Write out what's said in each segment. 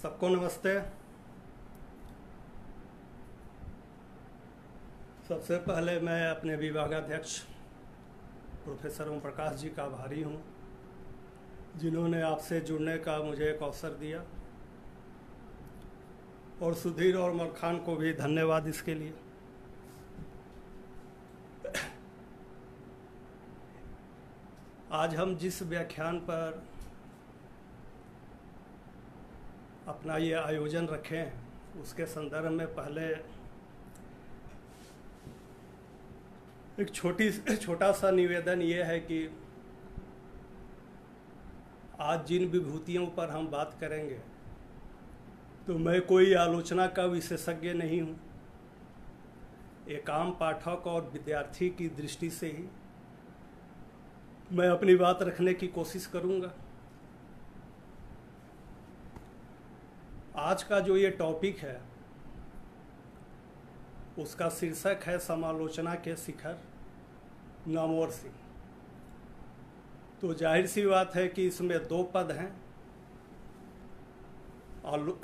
सबको नमस्ते। सबसे पहले मैं अपने विभागाध्यक्ष प्रोफेसर ओम प्रकाश जी का आभारी हूँ, जिन्होंने आपसे जुड़ने का मुझे एक अवसर दिया, और सुधीर और मलखान को भी धन्यवाद इसके लिए। आज हम जिस व्याख्यान पर अपना ये आयोजन रखे हैं, उसके संदर्भ में पहले एक छोटा सा निवेदन ये है कि आज जिन विभूतियों पर हम बात करेंगे, तो मैं कोई आलोचना का विशेषज्ञ नहीं हूँ। एक आम पाठक और विद्यार्थी की दृष्टि से ही मैं अपनी बात रखने की कोशिश करूँगा। आज का जो ये टॉपिक है, उसका शीर्षक है समालोचना के शिखर नामवर सिंह। तो जाहिर सी बात है कि इसमें दो पद हैं,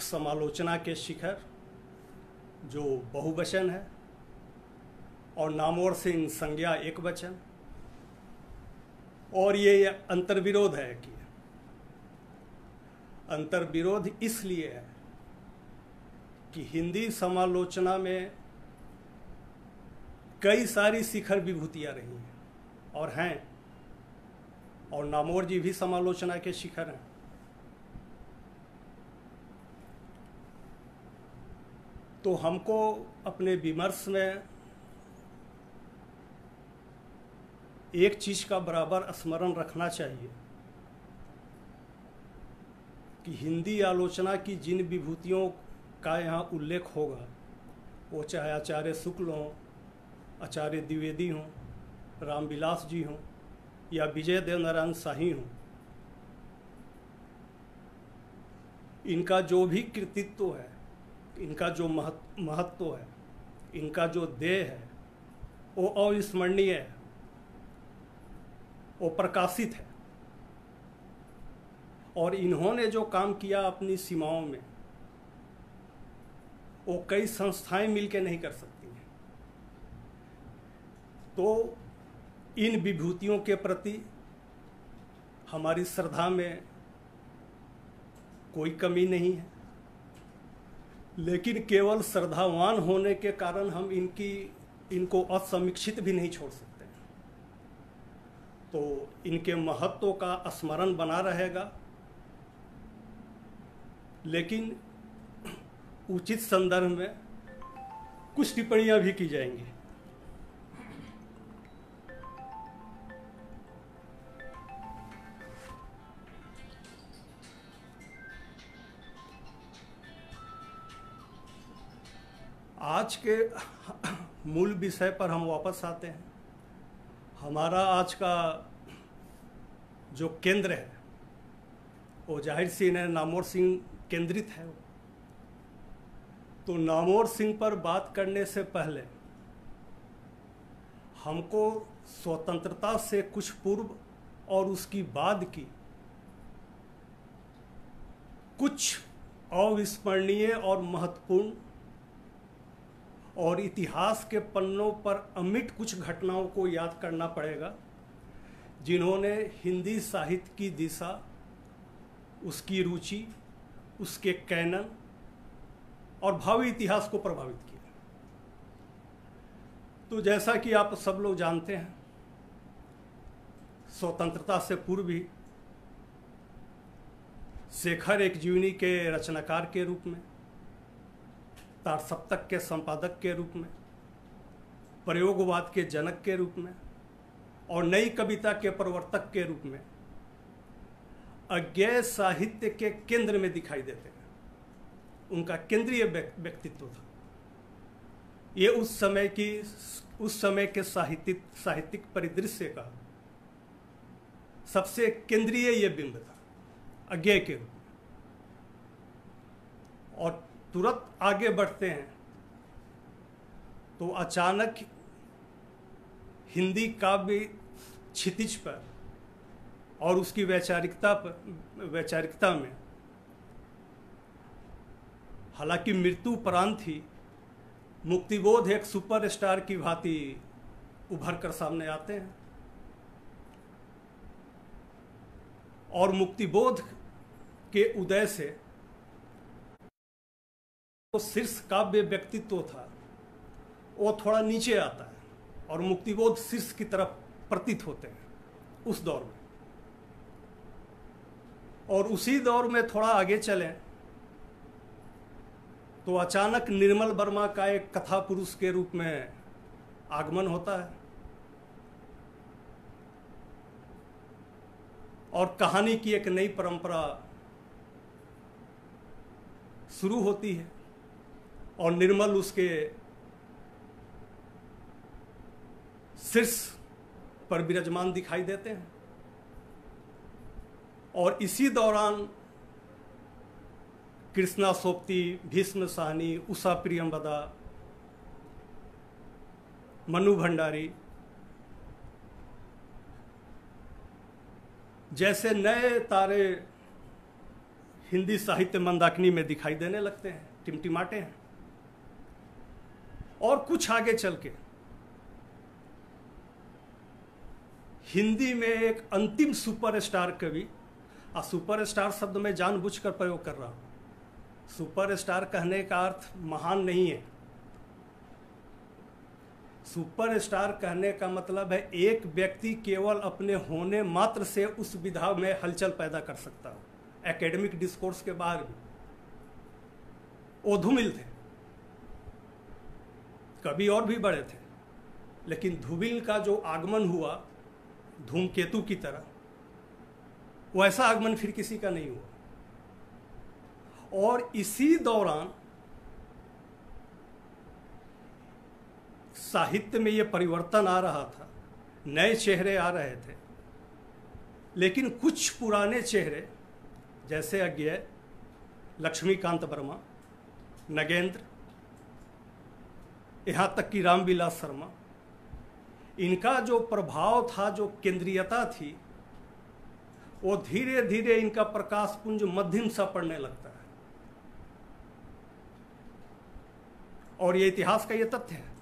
समालोचना के शिखर जो बहुवचन है, और नामवर सिंह संज्ञा एकवचन। और ये अंतर्विरोध है कि अंतर्विरोध इसलिए है कि हिंदी समालोचना में कई सारी शिखर विभूतियां रही हैं और हैं, और नामवर जी भी समालोचना के शिखर हैं। तो हमको अपने विमर्श में एक चीज का बराबर स्मरण रखना चाहिए कि हिंदी आलोचना की जिन विभूतियों का यहाँ उल्लेख होगा, वो चाहे आचार्य शुक्ल हों, आचार्य द्विवेदी हों, रामविलास जी हों, या विजय देव नारायण शाही हों, इनका जो भी कृतित्व है, इनका जो महत्व है, इनका जो देह है, वो अविस्मरणीय है, वो प्रकाशित है। और इन्होंने जो काम किया अपनी सीमाओं में, वो कई संस्थाएं मिलकर नहीं कर सकती हैं। तो इन विभूतियों के प्रति हमारी श्रद्धा में कोई कमी नहीं है, लेकिन केवल श्रद्धावान होने के कारण हम इनको असमीक्षित भी नहीं छोड़ सकते। तो इनके महत्व का स्मरण बना रहेगा, लेकिन उचित संदर्भ में कुछ टिप्पणियां भी की जाएंगी। आज के मूल विषय पर हम वापस आते हैं। हमारा आज का जो केंद्र है, वो जाहिर सी नामवर सिंह केंद्रित है। तो नामवर सिंह पर बात करने से पहले हमको स्वतंत्रता से कुछ पूर्व और उसकी बाद की कुछ अविस्मरणीय और महत्वपूर्ण और इतिहास के पन्नों पर अमिट कुछ घटनाओं को याद करना पड़ेगा, जिन्होंने हिंदी साहित्य की दिशा, उसकी रुचि, उसके कैनन और भावी इतिहास को प्रभावित किया। तो जैसा कि आप सब लोग जानते हैं, स्वतंत्रता से पूर्व ही शेखर एक जीवनी के रचनाकार के रूप में, तार सप्तक के संपादक के रूप में, प्रयोगवाद के जनक के रूप में और नई कविता के प्रवर्तक के रूप में अज्ञेय साहित्य के केंद्र में दिखाई देते हैं। उनका केंद्रीय व्यक्तित्व था। ये उस समय के साहित्यिक परिदृश्य का सबसे केंद्रीय ये बिंब था, अज्ञेय के रूप में। और तुरंत आगे बढ़ते हैं तो अचानक हिंदी काव्य क्षितिज पर और उसकी वैचारिकता में हालांकि मृत्यु उपरांत ही मुक्तिबोध एक सुपरस्टार की भांति उभर कर सामने आते हैं। और मुक्तिबोध के उदय से तो शीर्ष काव्य व्यक्तित्व था वो थोड़ा नीचे आता है और मुक्तिबोध शीर्ष की तरफ प्रतीत होते हैं उस दौर में। और उसी दौर में थोड़ा आगे चलें तो अचानक निर्मल वर्मा का एक कथा पुरुष के रूप में आगमन होता है और कहानी की एक नई परंपरा शुरू होती है और निर्मल उसके शीर्ष पर विराजमान दिखाई देते हैं। और इसी दौरान कृष्णा सोपती, भीष्म साहनी, उषा प्रियंवदा, मनु भंडारी जैसे नए तारे हिंदी साहित्य मंदाकिनी में दिखाई देने लगते हैं, टिमटिमाते हैं। और कुछ आगे चल के हिंदी में एक अंतिम सुपरस्टार कवि, सुपरस्टार शब्द में जानबूझकर प्रयोग कर रहा हूं। सुपरस्टार कहने का अर्थ महान नहीं है। सुपरस्टार कहने का मतलब है एक व्यक्ति केवल अपने होने मात्र से उस विधा में हलचल पैदा कर सकता हो। एकेडमिक डिस्कोर्स के बाहर भी वो धूमिल थे, कवि और भी बड़े थे, लेकिन धूमिल का जो आगमन हुआ धूमकेतु की तरह, वैसा आगमन फिर किसी का नहीं हुआ। और इसी दौरान साहित्य में ये परिवर्तन आ रहा था, नए चेहरे आ रहे थे, लेकिन कुछ पुराने चेहरे जैसे अज्ञेय, लक्ष्मीकांत वर्मा, नगेंद्र, यहाँ तक कि रामविलास शर्मा, इनका जो प्रभाव था, जो केंद्रीयता थी, वो धीरे धीरे इनका प्रकाश पुंज मध्यम सा पड़ने लगता है। और ये इतिहास का ये तथ्य है।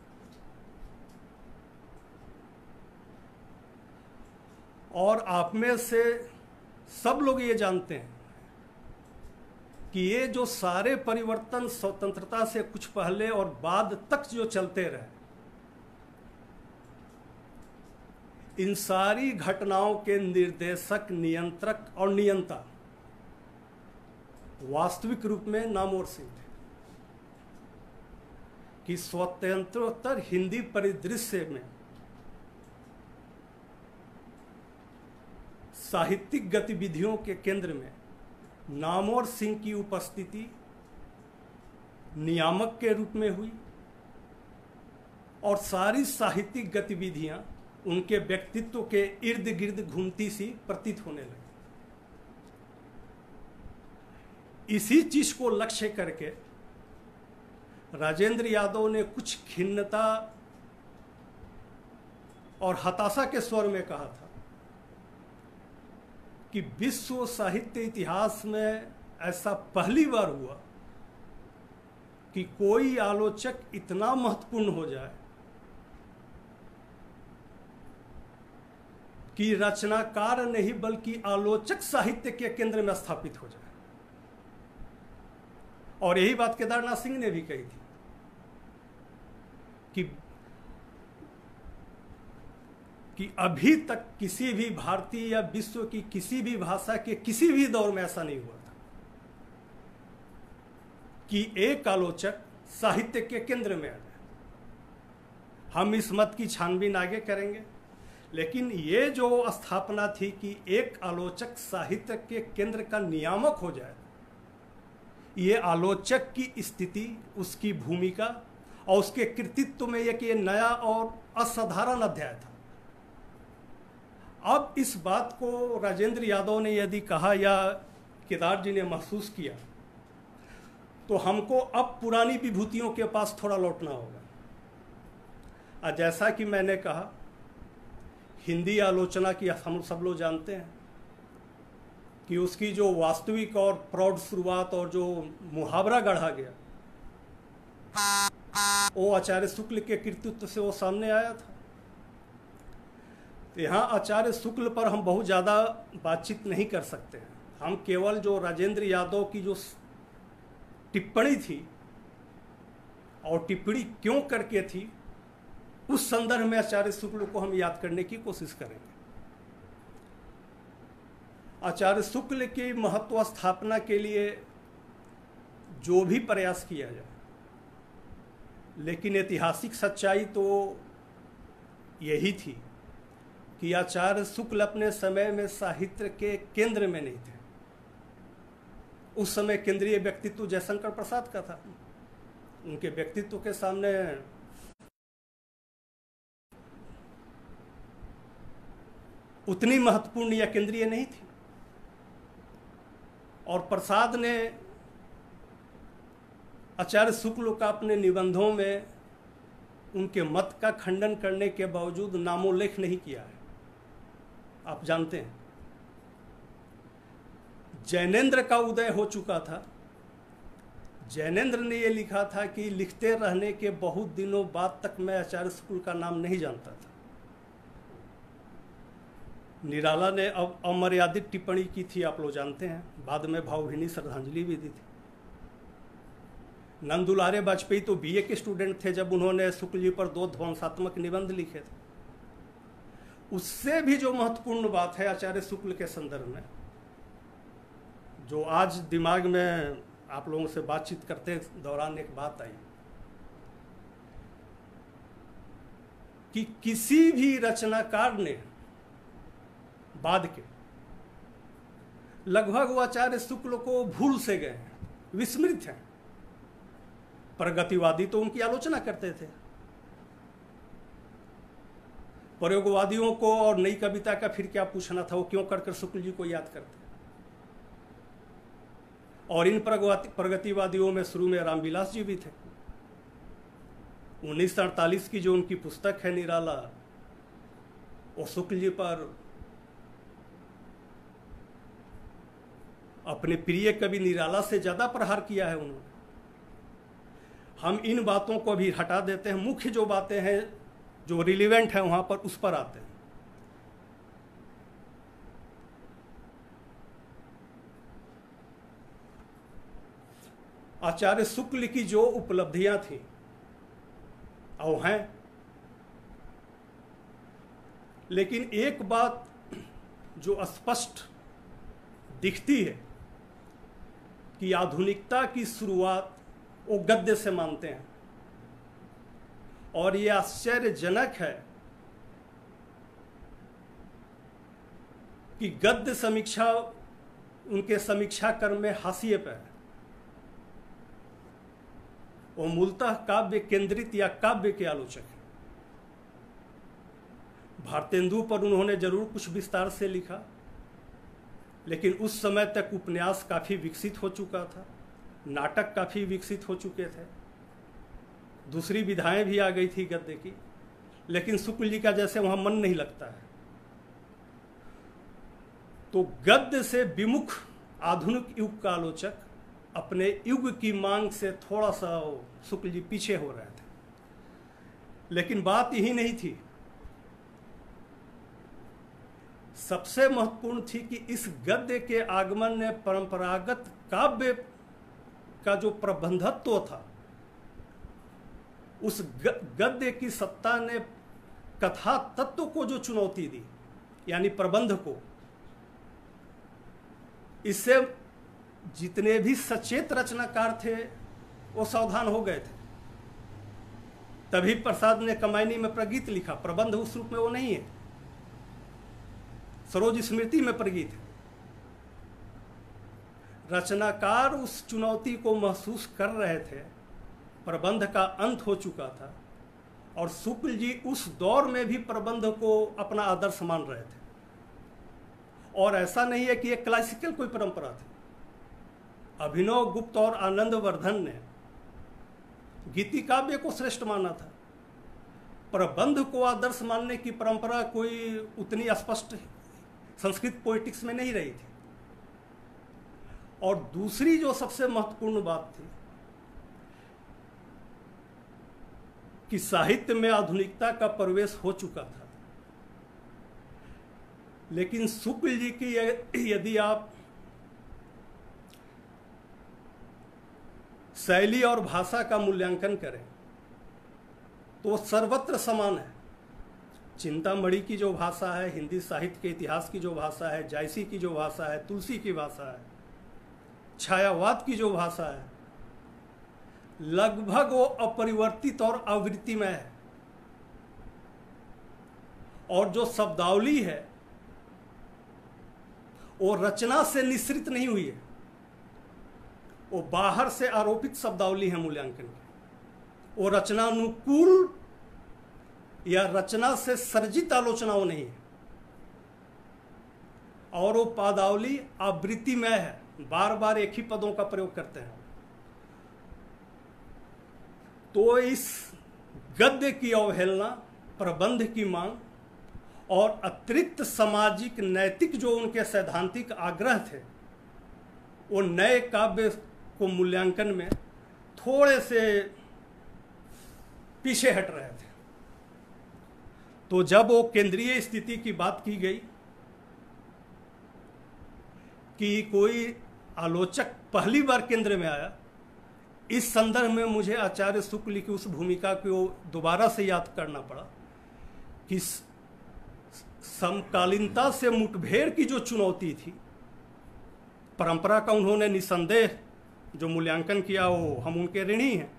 और आप में से सब लोग ये जानते हैं कि ये जो सारे परिवर्तन स्वतंत्रता से कुछ पहले और बाद तक जो चलते रहे, इन सारी घटनाओं के निर्देशक, नियंत्रक और नियंता वास्तविक रूप में नामवर सिंह थे। कि स्वतंत्रोत्तर हिंदी परिदृश्य में साहित्यिक गतिविधियों के केंद्र में नामवर सिंह की उपस्थिति नियामक के रूप में हुई और सारी साहित्यिक गतिविधियां उनके व्यक्तित्व के इर्द गिर्द घूमती सी प्रतीत होने लगी। इसी चीज को लक्ष्य करके राजेंद्र यादव ने कुछ खिन्नता और हताशा के स्वर में कहा था कि विश्व साहित्य इतिहास में ऐसा पहली बार हुआ कि कोई आलोचक इतना महत्वपूर्ण हो जाए कि रचनाकार नहीं बल्कि आलोचक साहित्य के केंद्र में स्थापित हो जाए। और यही बात केदारनाथ सिंह ने भी कही थी कि अभी तक किसी भी भारतीय या विश्व की किसी भी भाषा के किसी भी दौर में ऐसा नहीं हुआ था कि एक आलोचक साहित्य के केंद्र में आ जाए। हम इस मत की छानबीन आगे करेंगे, लेकिन ये जो स्थापना थी कि एक आलोचक साहित्य के केंद्र का नियामक हो जाए, ये आलोचक की स्थिति, उसकी भूमिका और उसके कृतित्व में एक ये नया और असाधारण अध्याय था। अब इस बात को राजेंद्र यादव ने यदि कहा या केदार जी ने महसूस किया, तो हमको अब पुरानी विभूतियों के पास थोड़ा लौटना होगा। जैसा कि मैंने कहा, हिंदी आलोचना की हम सब लोग जानते हैं कि उसकी जो वास्तविक और प्रौढ़ शुरुआत और जो मुहावरा गढ़ा गया वो आचार्य शुक्ल के कृतित्व से वो सामने आया था। तो यहाँ आचार्य शुक्ल पर हम बहुत ज़्यादा बातचीत नहीं कर सकते हैं। हम केवल जो राजेंद्र यादव की जो टिप्पणी थी और टिप्पणी क्यों करके थी, उस संदर्भ में आचार्य शुक्ल को हम याद करने की कोशिश करेंगे। आचार्य शुक्ल की महत्व स्थापना के लिए जो भी प्रयास किया जाए, लेकिन ऐतिहासिक सच्चाई तो यही थी कि आचार्य शुक्ल अपने समय में साहित्य के केंद्र में नहीं थे। उस समय केंद्रीय व्यक्तित्व जयशंकर प्रसाद का था। उनके व्यक्तित्व के सामने उतनी महत्वपूर्ण या केंद्रीय नहीं थी। और प्रसाद ने आचार्य शुक्ल का अपने निबंधों में उनके मत का खंडन करने के बावजूद नामोल्लेख नहीं किया है। आप जानते हैं, जैनेन्द्र का उदय हो चुका था। जैनेन्द्र ने यह लिखा था कि लिखते रहने के बहुत दिनों बाद तक मैं आचार्य शुक्ल का नाम नहीं जानता था। निराला ने अब अमर्यादित टिप्पणी की थी, आप लोग जानते हैं। बाद में भावभीनी श्रद्धांजलि भी दी थी। नंदुलारे वाजपेयी तो बीए के स्टूडेंट थे जब उन्होंने शुक्ल जी पर 2 ध्वंसात्मक निबंध लिखे थे। उससे भी जो महत्वपूर्ण बात है आचार्य शुक्ल के संदर्भ में, जो आज दिमाग में आप लोगों से बातचीत करते दौरान एक बात आई कि किसी भी रचनाकार ने बाद के लगभग वो आचार्य शुक्ल को भूल से गए हैं, विस्मृत हैं। प्रगतिवादी तो उनकी आलोचना करते थे। प्रयोगवादियों को और नई कविता का फिर क्या पूछना था, वो क्यों कर शुक्ल जी को याद करते। और इन प्रगतिवादियों में शुरू में रामविलास जी भी थे। 1948 की जो उनकी पुस्तक है निराला, वो शुक्ल जी पर अपने प्रिय कवि निराला से ज़्यादा प्रहार किया है उन्होंने। हम इन बातों को भी हटा देते हैं। मुख्य जो बातें हैं जो रिलेवेंट है वहाँ पर, उस पर आते हैं। आचार्य शुक्ल की जो उपलब्धियां थी और हैं, लेकिन एक बात जो स्पष्ट दिखती है कि आधुनिकता की शुरुआत वो गद्य से मानते हैं। और ये आश्चर्यजनक है कि गद्य समीक्षा उनके समीक्षा कर्म में हाशिए पर है। वो मूलतः काव्य केंद्रित या काव्य के आलोचक हैं। भारतेंदु पर उन्होंने जरूर कुछ विस्तार से लिखा, लेकिन उस समय तक उपन्यास काफ़ी विकसित हो चुका था, नाटक काफ़ी विकसित हो चुके थे, दूसरी विधाएं भी आ गई थी गद्य की। लेकिन शुक्ल जी का जैसे वहाँ मन नहीं लगता है। तो गद्य से विमुख आधुनिक युग का आलोचक अपने युग की मांग से थोड़ा सा शुक्ल जी पीछे हो रहे थे। लेकिन बात यही नहीं थी। सबसे महत्वपूर्ण थी कि इस गद्य के आगमन ने परंपरागत काव्य का जो प्रबंधत्व था, उस गद्य की सत्ता ने कथा तत्व को जो चुनौती दी, यानी प्रबंध को, इससे जितने भी सचेत रचनाकार थे वो सावधान हो गए थे। तभी प्रसाद ने कमायनी में प्रगीत लिखा। प्रबंध उस रूप में वो नहीं है, सरोज स्मृति में प्रगीत है। रचनाकार उस चुनौती को महसूस कर रहे थे। प्रबंध का अंत हो चुका था और शुक्ल जी उस दौर में भी प्रबंध को अपना आदर्श मान रहे थे। और ऐसा नहीं है कि एक क्लासिकल कोई परंपरा थी। अभिनव गुप्त और आनंद वर्धन ने गीति काव्य को श्रेष्ठ माना था। प्रबंध को आदर्श मानने की परंपरा कोई उतनी स्पष्ट संस्कृत पोएटिक्स में नहीं रही थी। और दूसरी जो सबसे महत्वपूर्ण बात थी कि साहित्य में आधुनिकता का प्रवेश हो चुका था, लेकिन शुक्ल जी की यदि आप शैली और भाषा का मूल्यांकन करें तो वो सर्वत्र समान है। चिंतामणि की जो भाषा है, हिंदी साहित्य के इतिहास की जो भाषा है, जायसी की जो भाषा है, तुलसी की भाषा है, छायावाद की जो भाषा है, लगभग वो अपरिवर्तित और आवृत्तिमय है। और जो शब्दावली है वो रचना से निश्रित नहीं हुई है, वो बाहर से आरोपित शब्दावली है मूल्यांकन की। वो रचनानुकूल या रचना से सर्जित आलोचनाओं नहीं है, और वो पदावली आवृत्तिमय है, बार बार एक ही पदों का प्रयोग करते हैं। तो इस गद्य की अवहेलना, प्रबंध की मांग और अतिरिक्त सामाजिक नैतिक जो उनके सैद्धांतिक आग्रह थे, वो नए काव्य को मूल्यांकन में थोड़े से पीछे हट रहे थे। तो जब वो केंद्रीय स्थिति की बात की गई कि कोई आलोचक पहली बार केंद्र में आया, इस संदर्भ में मुझे आचार्य शुक्ल की उस भूमिका को दोबारा से याद करना पड़ा कि समकालीनता से मुठभेड़ की जो चुनौती थी, परंपरा का उन्होंने निसंदेह जो मूल्यांकन किया वो हम उनके ऋणी हैं,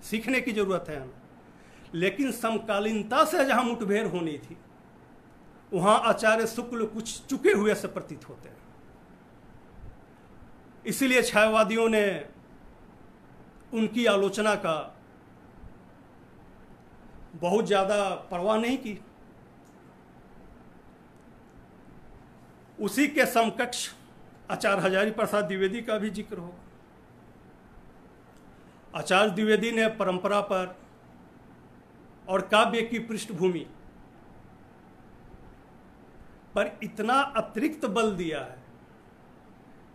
सीखने की जरूरत है हमें। लेकिन समकालीनता से जहां मुठभेड़ होनी थी वहां आचार्य शुक्ल कुछ चुके हुए से प्रतीत होते हैं। इसीलिए छायावादियों ने उनकी आलोचना का बहुत ज्यादा परवाह नहीं की। उसी के समकक्ष आचार्य हजारी प्रसाद द्विवेदी का भी जिक्र होगा। आचार्य द्विवेदी ने परंपरा पर और काव्य की पृष्ठभूमि पर इतना अतिरिक्त बल दिया है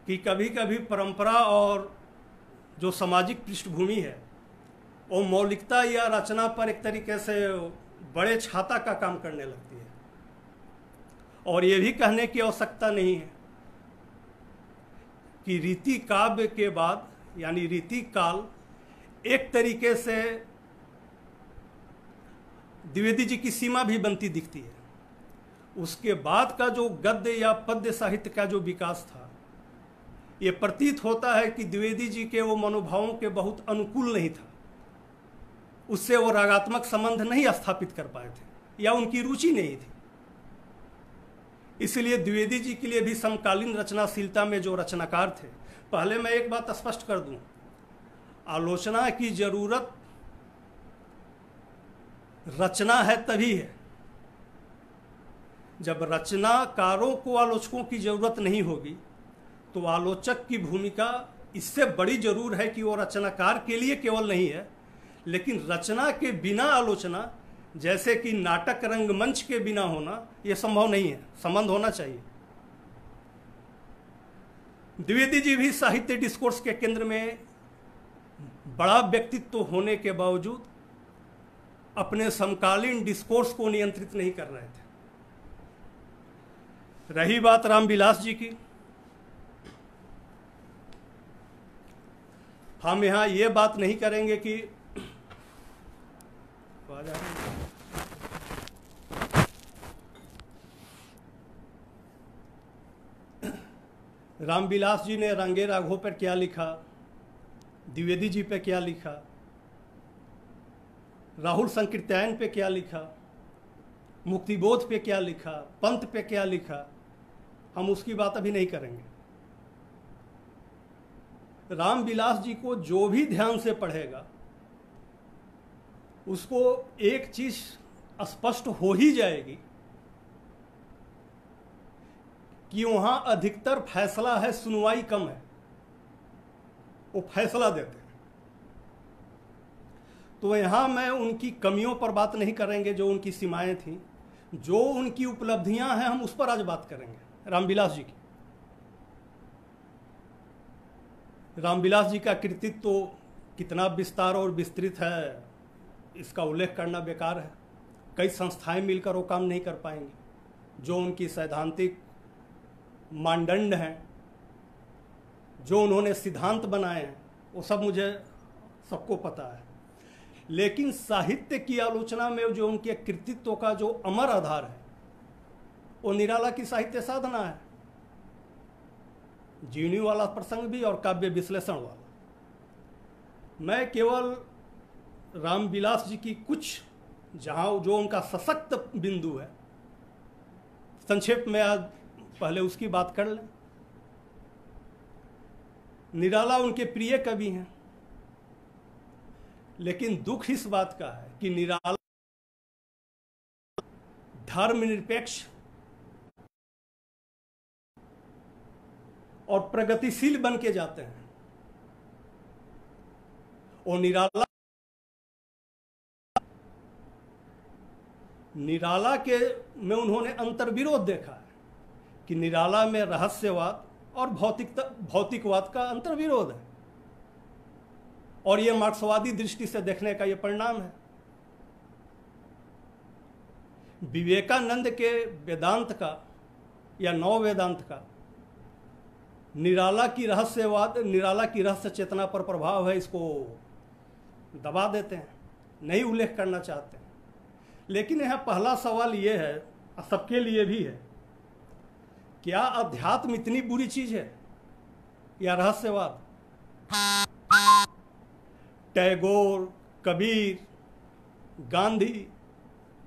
कि कभी कभी परंपरा और जो सामाजिक पृष्ठभूमि है वो मौलिकता या रचना पर एक तरीके से बड़े छाता का काम करने लगती है। और ये भी कहने की आवश्यकता नहीं है कि रीति काव्य के बाद यानी रीति काल एक तरीके से द्विवेदी जी की सीमा भी बनती दिखती है। उसके बाद का जो गद्य या पद्य साहित्य का जो विकास था, ये प्रतीत होता है कि द्विवेदी जी के वो मनोभावों के बहुत अनुकूल नहीं था, उससे वो रागात्मक संबंध नहीं स्थापित कर पाए थे या उनकी रुचि नहीं थी। इसलिए द्विवेदी जी के लिए भी समकालीन रचनाशीलता में जो रचनाकार थे, पहले मैं एक बात स्पष्ट कर दूं, आलोचना की जरूरत रचना है तभी है। जब रचनाकारों को आलोचकों की जरूरत नहीं होगी तो आलोचक की भूमिका इससे बड़ी जरूर है कि वो रचनाकार के लिए केवल नहीं है, लेकिन रचना के बिना आलोचना, जैसे कि नाटक रंगमंच के बिना होना, यह संभव नहीं है। संबंध होना चाहिए। द्विवेदी जी भी साहित्य डिस्कोर्स के केंद्र में बड़ा व्यक्तित्व होने के बावजूद अपने समकालीन डिस्कोर्स को नियंत्रित नहीं कर रहे थे। रही बात रामविलास जी की, हम यहां ये बात नहीं करेंगे कि रामविलास जी ने रंगे राघव पर क्या लिखा, द्विवेदी जी पे क्या लिखा, राहुल संकीर्त्यायन पे क्या लिखा, मुक्तिबोध पे क्या लिखा, पंत पे क्या लिखा, हम उसकी बात अभी नहीं करेंगे। रामविलास जी को जो भी ध्यान से पढ़ेगा उसको एक चीज स्पष्ट हो ही जाएगी कि वहां अधिकतर फैसला है, सुनवाई कम है। वो फैसला देते हैं। तो यहां मैं उनकी कमियों पर बात नहीं करेंगे, जो उनकी सीमाएं थी, जो उनकी उपलब्धियां हैं हम उस पर आज बात करेंगे। रामविलास जी की, रामविलास जी का कृतित्व तो कितना विस्तार और विस्तृत है इसका उल्लेख करना बेकार है। कई संस्थाएं मिलकर वो काम नहीं कर पाएंगी। जो उनकी सैद्धांतिक मानदंड हैं, जो उन्होंने सिद्धांत बनाए हैं, वो सब मुझे सबको पता है। लेकिन साहित्य की आलोचना में जो उनके कृतित्व का जो अमर आधार है, वो निराला की साहित्य साधना है। जीवनी वाला प्रसंग भी और काव्य विश्लेषण वाला। मैं केवल रामविलास जी की कुछ जहाँ जो उनका सशक्त बिंदु है, संक्षेप में आज पहले उसकी बात कर लें। निराला उनके प्रिय कवि हैं, लेकिन दुख इस बात का है कि निराला धर्मनिरपेक्ष और प्रगतिशील बन के जाते हैं। और निराला के में उन्होंने अंतर्विरोध देखा है कि निराला में रहस्यवाद और भौतिकवाद का अंतर्विरोध है, और यह मार्क्सवादी दृष्टि से देखने का यह परिणाम है। विवेकानंद के वेदांत का या नव वेदांत का निराला की रहस्य चेतना पर प्रभाव है, इसको दबा देते हैं, नहीं उल्लेख करना चाहते हैं। लेकिन यह पहला सवाल ये है, सबके लिए भी है, क्या अध्यात्म इतनी बुरी चीज है या रहस्यवाद? टैगोर, कबीर, गांधी,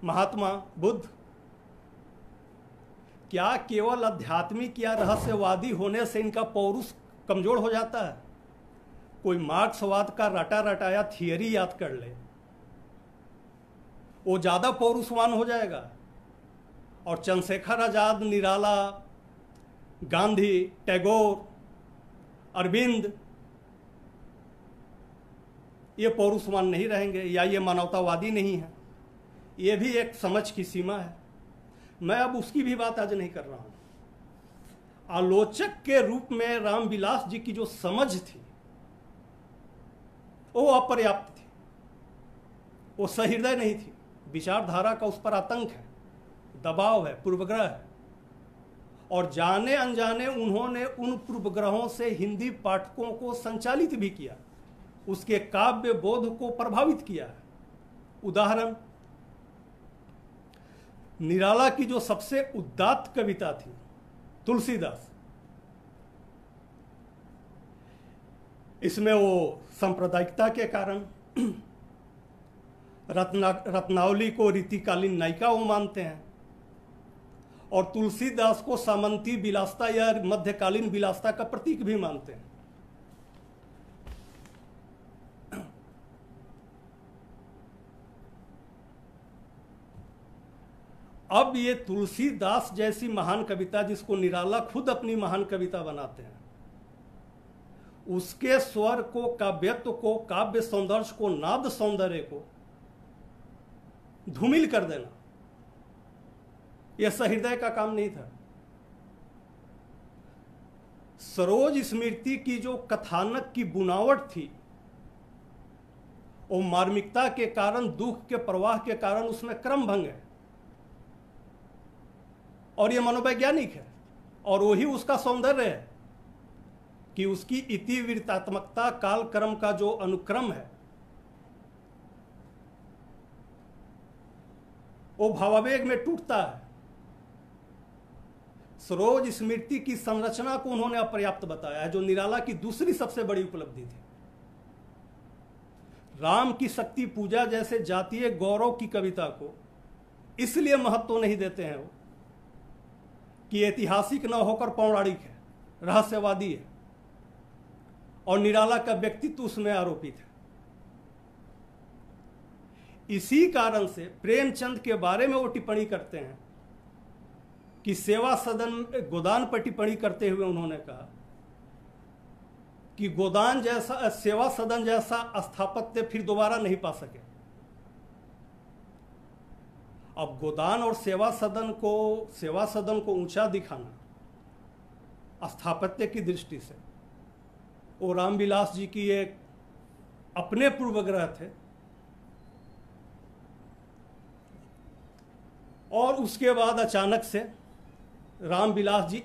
महात्मा बुद्ध, क्या केवल आध्यात्मिक या रहस्यवादी होने से इनका पौरुष कमजोर हो जाता है? कोई मार्क्सवाद का रटा रटाया थियरी याद कर ले, वो ज्यादा पौरुषवान हो जाएगा। और चंद्रशेखर आजाद, निराला, गांधी, टैगोर, अरविंद ये पौरुषवान नहीं रहेंगे या ये मानवतावादी नहीं है। ये भी एक समझ की सीमा है। मैं अब उसकी भी बात आज नहीं कर रहा हूं। आलोचक के रूप में रामविलास जी की जो समझ थी वो अपर्याप्त थी, वो सहृदय नहीं थी। विचारधारा का उस पर आतंक है, दबाव है, पूर्वग्रह है, और जाने अनजाने उन्होंने उन पूर्वग्रहों से हिंदी पाठकों को संचालित भी किया, उसके काव्य बोध को प्रभावित किया है। उदाहरण, निराला की जो सबसे उदात्त कविता थी तुलसीदास, इसमें वो सांप्रदायिकता के कारण रत्नावली को रीतिकालीन नायिका वो मानते हैं, और तुलसीदास को सामंती विलासता या मध्यकालीन विलासता का प्रतीक भी मानते हैं। अब ये तुलसीदास जैसी महान कविता, जिसको निराला खुद अपनी महान कविता बनाते हैं, उसके स्वर को, काव्यत्व को, काव्य सौंदर्य को, नाद सौंदर्य को धूमिल कर देना, यह सहृदय का काम नहीं था। सरोज स्मृति की जो कथानक की बुनावट थी, वो मार्मिकता के कारण, दुख के प्रवाह के कारण उसमें क्रम भंग है, और यह मनोवैज्ञानिक है, और वही उसका सौंदर्य है कि उसकी इतिवृत्तात्मकता, कालक्रम का जो अनुक्रम है, वो भावावेग में टूटता है। सरोज स्मृति की संरचना को उन्होंने अपर्याप्त बताया है, जो निराला की दूसरी सबसे बड़ी उपलब्धि थी। राम की शक्ति पूजा जैसे जातीय गौरव की कविता को इसलिए महत्व नहीं देते हैं वो कि ऐतिहासिक न होकर पौराणिक है, रहस्यवादी है, और निराला का व्यक्तित्व उसमें आरोपित है। इसी कारण से प्रेमचंद के बारे में वो टिप्पणी करते हैं कि सेवा सदन, गोदान पर टिप्पणी करते हुए उन्होंने कहा कि गोदान जैसा, सेवा सदन जैसा स्थापत्य फिर दोबारा नहीं पा सके। अब गोदान और सेवा सदन को ऊंचा दिखाना स्थापत्य की दृष्टि से, वो रामविलास जी की एक अपने पूर्वग्रह थे, और उसके बाद अचानक से रामविलास जी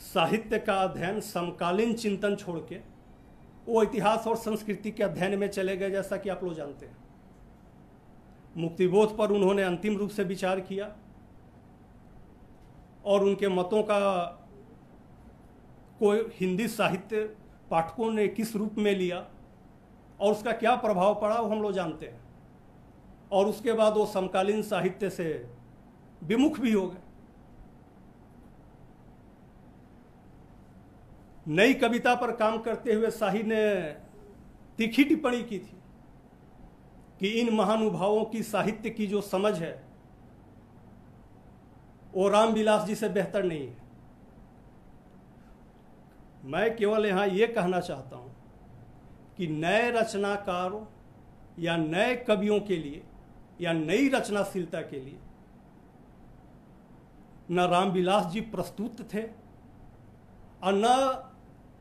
साहित्य का अध्ययन, समकालीन चिंतन छोड़ के वो इतिहास और संस्कृति के अध्ययन में चले गए, जैसा कि आप लोग जानते हैं। मुक्तिबोध पर उन्होंने अंतिम रूप से विचार किया और उनके मतों का कोई हिंदी साहित्य पाठकों ने किस रूप में लिया और उसका क्या प्रभाव पड़ा वो हम लोग जानते हैं। और उसके बाद वो समकालीन साहित्य से विमुख भी हो गए। नई कविता पर काम करते हुए शाही ने तीखी टिप्पणी की थी कि इन महानुभावों की साहित्य की जो समझ है वो रामविलास जी से बेहतर नहीं है। मैं केवल यहाँ ये कहना चाहता हूँ कि नए रचनाकारों या नए कवियों के लिए या नई रचनाशीलता के लिए न रामविलास जी प्रस्तुत थे और न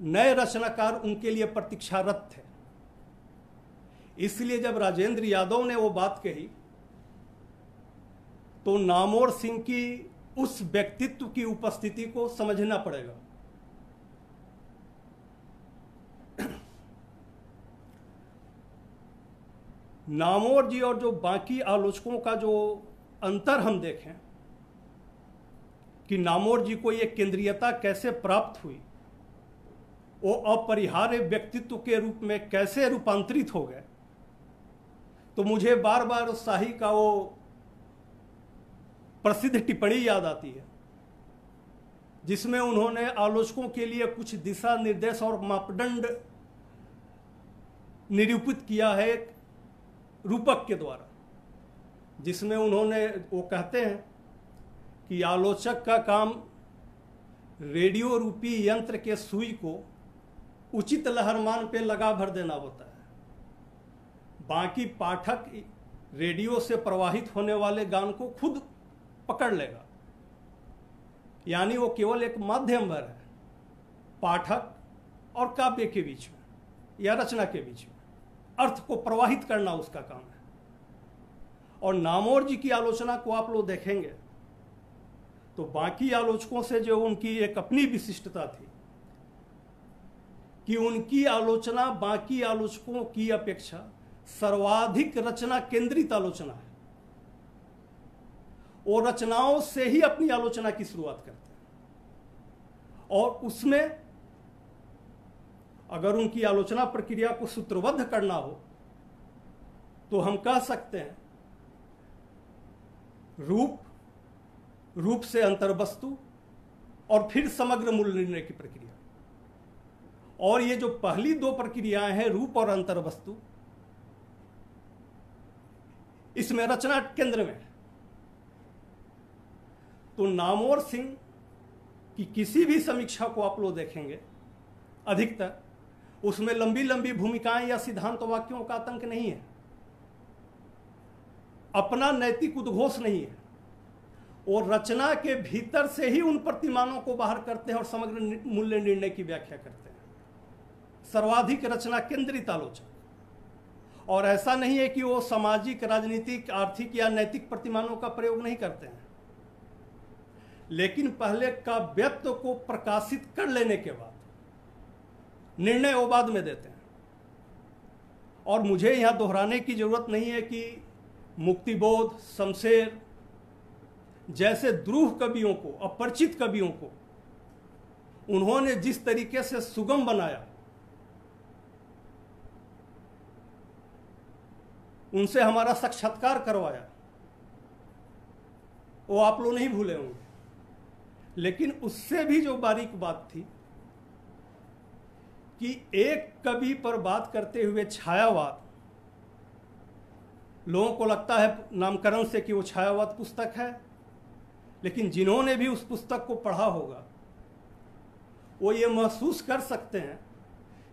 नए रचनाकार उनके लिए प्रतीक्षारत थे। इसलिए जब राजेंद्र यादव ने वो बात कही तो नामोर सिंह की उस व्यक्तित्व की उपस्थिति को समझना पड़ेगा। नामोर जी और जो बाकी आलोचकों का जो अंतर हम देखें कि नामोर जी को ये केंद्रीयता कैसे प्राप्त हुई, वो अपरिहार्य व्यक्तित्व के रूप में कैसे रूपांतरित हो गए, तो मुझे बार बार शाही का वो प्रसिद्ध टिप्पणी याद आती है जिसमें उन्होंने आलोचकों के लिए कुछ दिशा निर्देश और मापदंड निरूपित किया है रूपक के द्वारा, जिसमें उन्होंने वो कहते हैं कि आलोचक का काम रेडियो रूपी यंत्र के सुई को उचित लहरमान पे लगा भर देना होता है, बाकी पाठक रेडियो से प्रवाहित होने वाले गान को खुद पकड़ लेगा। यानी वो केवल एक माध्यम भर है पाठक और काव्य के बीच में या रचना के बीच में, अर्थ को प्रवाहित करना उसका काम है। और नामोर जी की आलोचना को आप लोग देखेंगे तो बाकी आलोचकों से जो उनकी एक अपनी विशिष्टता थी कि उनकी आलोचना बाकी आलोचकों की अपेक्षा सर्वाधिक रचना केंद्रित आलोचना है। वो रचनाओं से ही अपनी आलोचना की शुरुआत करते हैं और उसमें अगर उनकी आलोचना प्रक्रिया को सूत्रबद्ध करना हो तो हम कह सकते हैं रूप से अंतर्वस्तु और फिर समग्र मूल्य निर्णय की प्रक्रिया। और ये जो पहली दो प्रक्रियाएं हैं रूप और अंतर्वस्तु, इसमें रचना केंद्र में है। तो नामोर सिंह की किसी भी समीक्षा को आप लोग देखेंगे अधिकतर उसमें लंबी लंबी भूमिकाएं या सिद्धांत वाक्यों का आतंक नहीं है, अपना नैतिक उद्घोष नहीं है। और रचना के भीतर से ही उन प्रतिमानों को बाहर करते हैं और समग्र मूल्य निर्णय की व्याख्या करते हैं। सर्वाधिक रचना केंद्रित आलोचक। और ऐसा नहीं है कि वो सामाजिक, राजनीतिक, आर्थिक या नैतिक प्रतिमानों का प्रयोग नहीं करते हैं, लेकिन पहले काव्यत्व को प्रकाशित कर लेने के बाद निर्णय वो बाद में देते हैं। और मुझे यहां दोहराने की जरूरत नहीं है कि मुक्तिबोध, शमशेर जैसे द्रूह कवियों को, अपरिचित कवियों को उन्होंने जिस तरीके से सुगम बनाया, उनसे हमारा साक्षात्कार करवाया, वो आप लोग नहीं भूले होंगे। लेकिन उससे भी जो बारीक बात थी कि एक कवि पर बात करते हुए छायावाद, लोगों को लगता है नामकरण से कि वो छायावाद पुस्तक है, लेकिन जिन्होंने भी उस पुस्तक को पढ़ा होगा वो ये महसूस कर सकते हैं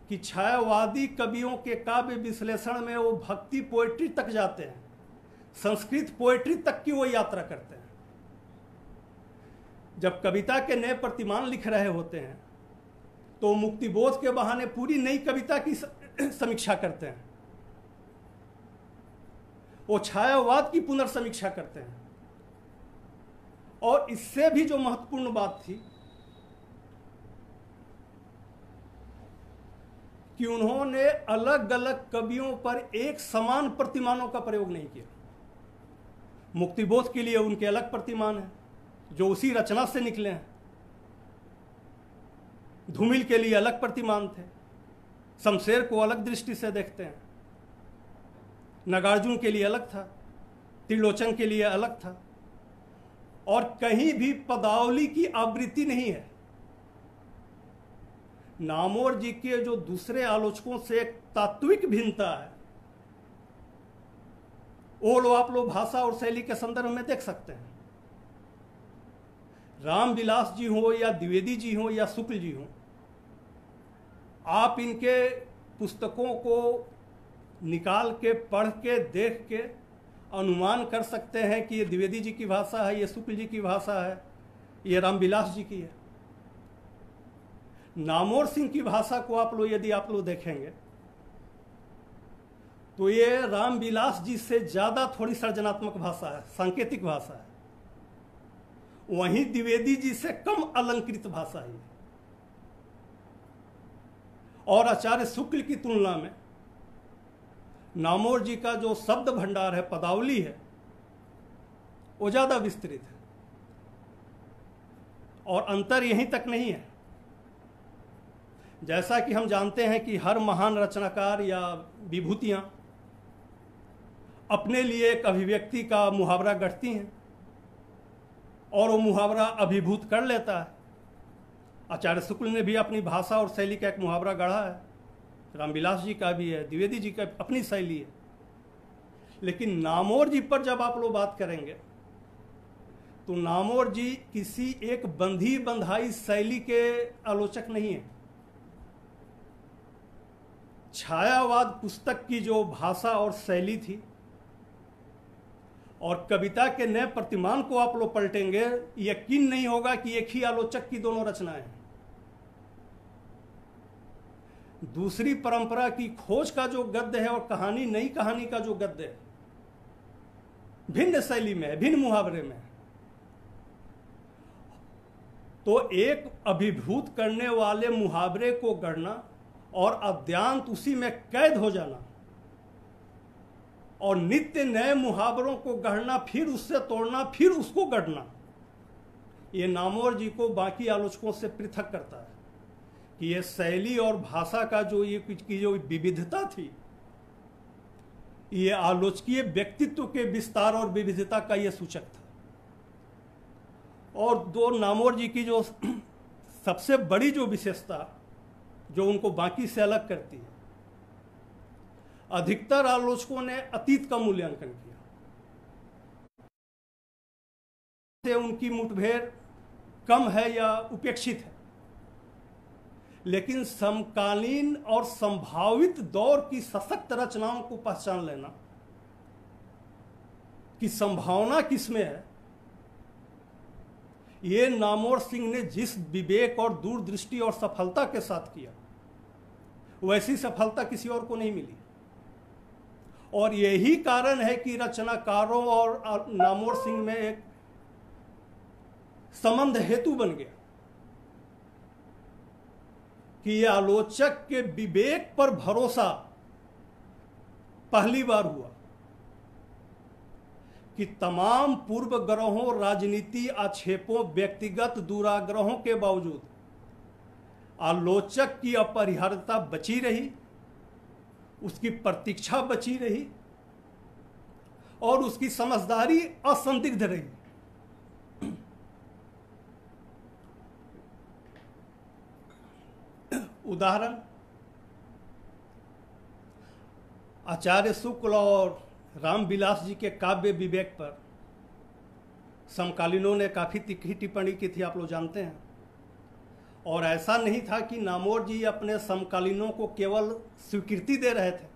कि छायावादी कवियों के काव्य विश्लेषण में वो भक्ति पोएट्री तक जाते हैं, संस्कृत पोएट्री तक की वो यात्रा करते हैं। जब कविता के नए प्रतिमान लिख रहे होते हैं तो मुक्तिबोध के बहाने पूरी नई कविता की समीक्षा करते हैं, वो छायावाद की पुनर्समीक्षा करते हैं। और इससे भी जो महत्वपूर्ण बात थी कि उन्होंने अलग अलग कवियों पर एक समान प्रतिमानों का प्रयोग नहीं किया। मुक्तिबोध के लिए उनके अलग प्रतिमान हैं जो उसी रचना से निकले हैं। धूमिल के लिए अलग प्रतिमान थे, शमशेर को अलग दृष्टि से देखते हैं। नागार्जुन के लिए अलग था, त्रिलोचन के लिए अलग था, और कहीं भी पदावली की आवृत्ति नहीं है। नामवर जी के जो दूसरे आलोचकों से एक तात्विक भिन्नता है, वो आप लोग भाषा और शैली के संदर्भ में देख सकते हैं। रामविलास जी हो या द्विवेदी जी हो या शुक्ल जी हो, आप इनके पुस्तकों को निकाल के पढ़ के देख के अनुमान कर सकते हैं कि ये द्विवेदी जी की भाषा है, ये शुक्ल जी की भाषा है, ये रामविलास जी की है। नामवर सिंह की भाषा को यदि आप लोग देखेंगे तो ये रामविलास जी से ज़्यादा थोड़ी सृजनात्मक भाषा है, सांकेतिक भाषा है। वहीं द्विवेदी जी से कम अलंकृत भाषा है। और आचार्य शुक्ल की तुलना में नामवर जी का जो शब्द भंडार है, पदावली है, वो ज़्यादा विस्तृत है। और अंतर यहीं तक नहीं है। जैसा कि हम जानते हैं कि हर महान रचनाकार या विभूतियाँ अपने लिए एक अभिव्यक्ति का मुहावरा गढ़ती हैं और वो मुहावरा अभिभूत कर लेता है। आचार्य शुक्ल ने भी अपनी भाषा और शैली का एक मुहावरा गढ़ा है, रामविलास जी का भी है, द्विवेदी जी का अपनी शैली है। लेकिन नामवर जी पर जब आप लोग बात करेंगे तो नामवर जी किसी एक बंधी बंधाई शैली के आलोचक नहीं है। छायावाद पुस्तक की जो भाषा और शैली थी और कविता के नए प्रतिमान को आप लोग पलटेंगे, यकीन नहीं होगा कि एक ही आलोचक की दोनों रचनाएं हैं। दूसरी परंपरा की खोज का जो गद्य है और कहानी, नई कहानी का जो गद्य है, भिन्न शैली में है, भिन्न मुहावरे में है। तो एक अभिभूत करने वाले मुहावरे को गढ़ना और अद्यांत उसी में कैद हो जाना और नित्य नए मुहावरों को गढ़ना, फिर उससे तोड़ना, फिर उसको गढ़ना, ये नामवर जी को बाकी आलोचकों से पृथक करता है कि ये शैली और भाषा का जो विविधता थी, ये आलोचकीय व्यक्तित्व के विस्तार और विविधता का ये सूचक था। और दो नामवर जी की जो सबसे बड़ी जो विशेषता जो उनको बाकी से अलग करती है, अधिकतर आलोचकों ने अतीत का मूल्यांकन किया। उनकी मुठभेड़ कम है या उपेक्षित है, लेकिन समकालीन और संभावित दौर की सशक्त रचनाओं को पहचान लेना कि संभावना किसमें है, ये नामवर सिंह ने जिस विवेक और दूरदृष्टि और सफलता के साथ किया, वैसी सफलता किसी और को नहीं मिली। और यही कारण है कि रचनाकारों और नामवर सिंह में एक संबंध हेतु बन गया कि यह आलोचक के विवेक पर भरोसा पहली बार हुआ कि तमाम पूर्व ग्रहों, राजनीति, आक्षेपों, व्यक्तिगत दुराग्रहों के बावजूद आलोचक की अपरिहार्यता बची रही, उसकी प्रतीक्षा बची रही और उसकी समझदारी असंदिग्ध रही। उदाहरण, आचार्य शुक्ल और रामविलास जी के काव्य विवेक पर समकालीनों ने काफ़ी तीखी टिप्पणी की थी, आप लोग जानते हैं। और ऐसा नहीं था कि नामवर जी अपने समकालीनों को केवल स्वीकृति दे रहे थे,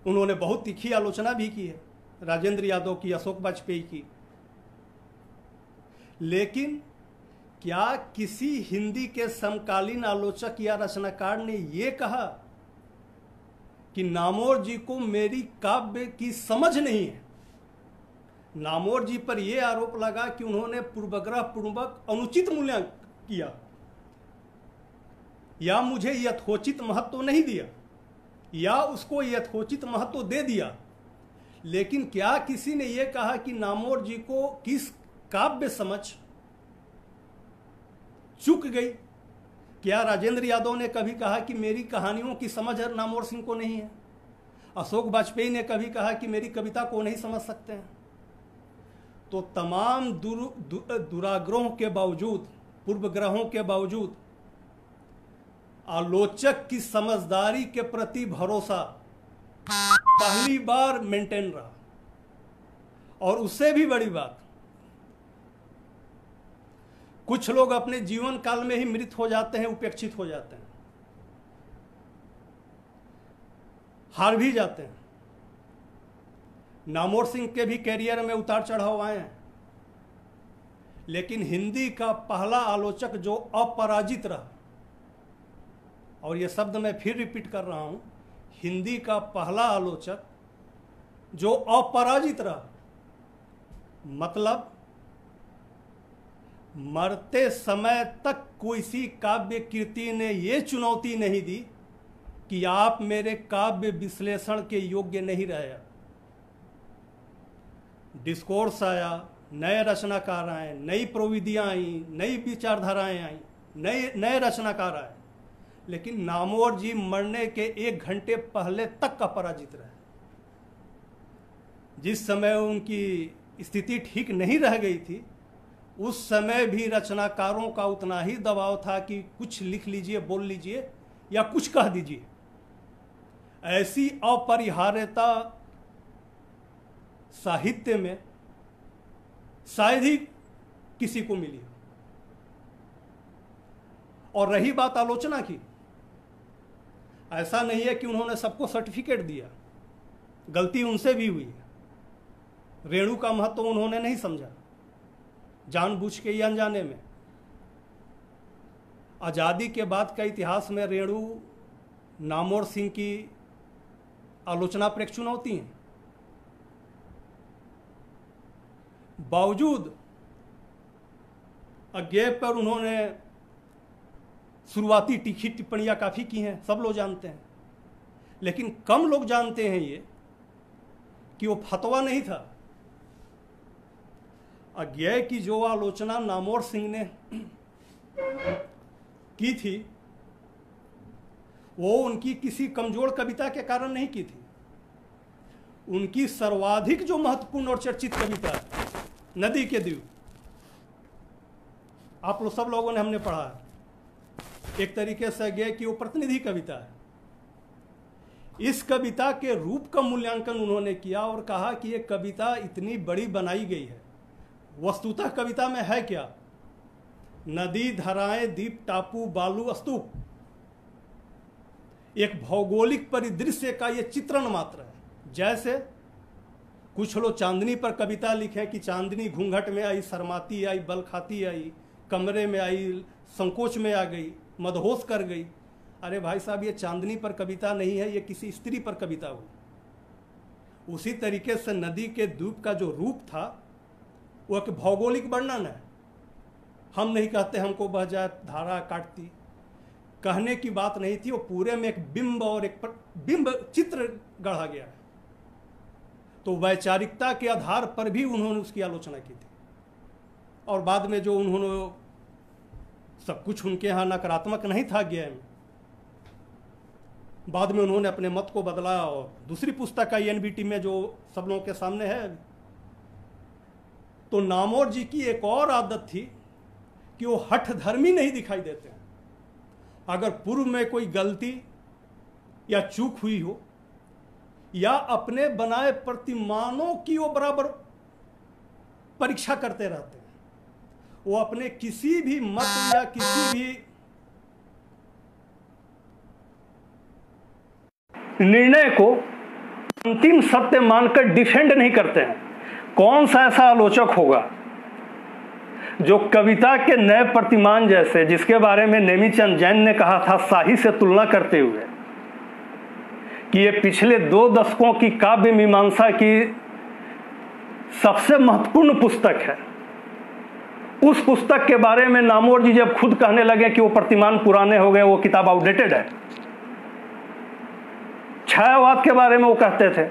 उन्होंने बहुत तीखी आलोचना भी की है, राजेंद्र यादव की, अशोक वाजपेयी की। लेकिन क्या किसी हिंदी के समकालीन आलोचक या रचनाकार ने यह कहा कि नामवर जी को मेरी काव्य की समझ नहीं है, नामोर जी पर यह आरोप लगा कि उन्होंने पूर्वग्रह पूर्वक अनुचित मूल्यांकन किया या मुझे यथोचित महत्व नहीं दिया या उसको यथोचित महत्व दे दिया। लेकिन क्या किसी ने यह कहा कि नामोर जी को किस काव्य समझ चूक गई? क्या राजेंद्र यादव ने कभी कहा कि मेरी कहानियों की समझ नामोर सिंह को नहीं है? अशोक वाजपेयी ने कभी कहा कि मेरी कविता को नहीं समझ सकते हैं? तो तमाम दुराग्रहों के बावजूद, पूर्वग्रहों के बावजूद आलोचक की समझदारी के प्रति भरोसा पहली बार मेंटेन रहा। और उससे भी बड़ी बात, कुछ लोग अपने जीवन काल में ही मृत हो जाते हैं, उपेक्षित हो जाते हैं, हार भी जाते हैं। नामोर सिंह के भी कैरियर में उतार चढ़ाव आए हैं, लेकिन हिंदी का पहला आलोचक जो अपराजित रहा, और यह शब्द मैं फिर रिपीट कर रहा हूं, हिंदी का पहला आलोचक जो अपराजित रहा, मतलब मरते समय तक किसी काव्य कृति ने यह चुनौती नहीं दी कि आप मेरे काव्य विश्लेषण के योग्य नहीं रहे। डिस्कोर्स आया, नए रचनाकार आए, नई प्रविधियां आई, नई विचारधाराएं आई, नए रचनाकार आए, लेकिन नामोर जी मरने के 1 घंटे पहले तक अपराजित रहे। जिस समय उनकी स्थिति ठीक नहीं रह गई थी, उस समय भी रचनाकारों का उतना ही दबाव था कि कुछ लिख लीजिए, बोल लीजिए या कुछ कह दीजिए। ऐसी अपरिहार्यता साहित्य में शायद ही किसी को मिली। और रही बात आलोचना की, ऐसा नहीं है कि उन्होंने सबको सर्टिफिकेट दिया, गलती उनसे भी हुई है। रेणु का महत्व उन्होंने नहीं समझा, जानबूझ के या अनजाने में। आज़ादी के बाद का इतिहास में रेणु नामोर सिंह की आलोचना पर एक चुनौती है। बावजूद अज्ञेय पर उन्होंने शुरुआती तीखी टिप्पणियां काफ़ी की हैं, सब लोग जानते हैं, लेकिन कम लोग जानते हैं ये कि वो फतवा नहीं था। अज्ञेय की जो आलोचना नामोर सिंह ने की थी, वो उनकी किसी कमजोर कविता के कारण नहीं की थी। उनकी सर्वाधिक जो महत्वपूर्ण और चर्चित कविता है, नदी के द्वीप, आप लोग सब लोगों ने हमने पढ़ा है, एक तरीके से अज्ञेय की वो प्रतिनिधि कविता है। इस कविता के रूप का मूल्यांकन उन्होंने किया और कहा कि ये कविता इतनी बड़ी बनाई गई है। वस्तुतः कविता में है क्या? नदी, धराएं, द्वीप, टापू, बालू, स्तूप, एक भौगोलिक परिदृश्य का ये चित्रण मात्र है। जैसे कुछ लोग चांदनी पर कविता लिखे कि चांदनी घूंघट में आई, शर्माती आई, बल खाती आई, कमरे में आई, संकोच में आ गई, मदहोश कर गई। अरे भाई साहब, ये चांदनी पर कविता नहीं है, ये किसी स्त्री पर कविता हुई। उसी तरीके से नदी के द्वीप का जो रूप था वो एक भौगोलिक वर्णन है। हम नहीं कहते हमको बह जाए धारा काटती, कहने की बात नहीं थी। वो पूरे में एक बिंब और एक बिंब चित्र गढ़ा गया है। तो वैचारिकता के आधार पर भी उन्होंने उसकी आलोचना की थी। और बाद में जो उन्होंने, सब कुछ उनके यहाँ नकारात्मक नहीं था ज्ञेय में, बाद में उन्होंने अपने मत को बदला और दूसरी पुस्तक आई एनबीटी में जो सब लोगों के सामने है। तो नामोर जी की एक और आदत थी कि वो हठ धर्मी नहीं दिखाई देते हैं। अगर पूर्व में कोई गलती या चूक हुई हो या अपने बनाए प्रतिमानों की वो बराबर परीक्षा करते रहते हैं। वो अपने किसी भी मत या किसी भी निर्णय को अंतिम सत्य मानकर डिफेंड नहीं करते हैं। कौन सा ऐसा आलोचक होगा जो कविता के नए प्रतिमान जैसे, जिसके बारे में नेमीचंद जैन ने कहा था शाही से तुलना करते हुए कि ये पिछले 2 दशकों की काव्य मीमांसा की सबसे महत्वपूर्ण पुस्तक है। उस पुस्तक के बारे में नामवर जी जब खुद कहने लगे कि वो प्रतिमान पुराने हो गए, वो किताब आउटडेटेड है। छायावाद के बारे में वो कहते थे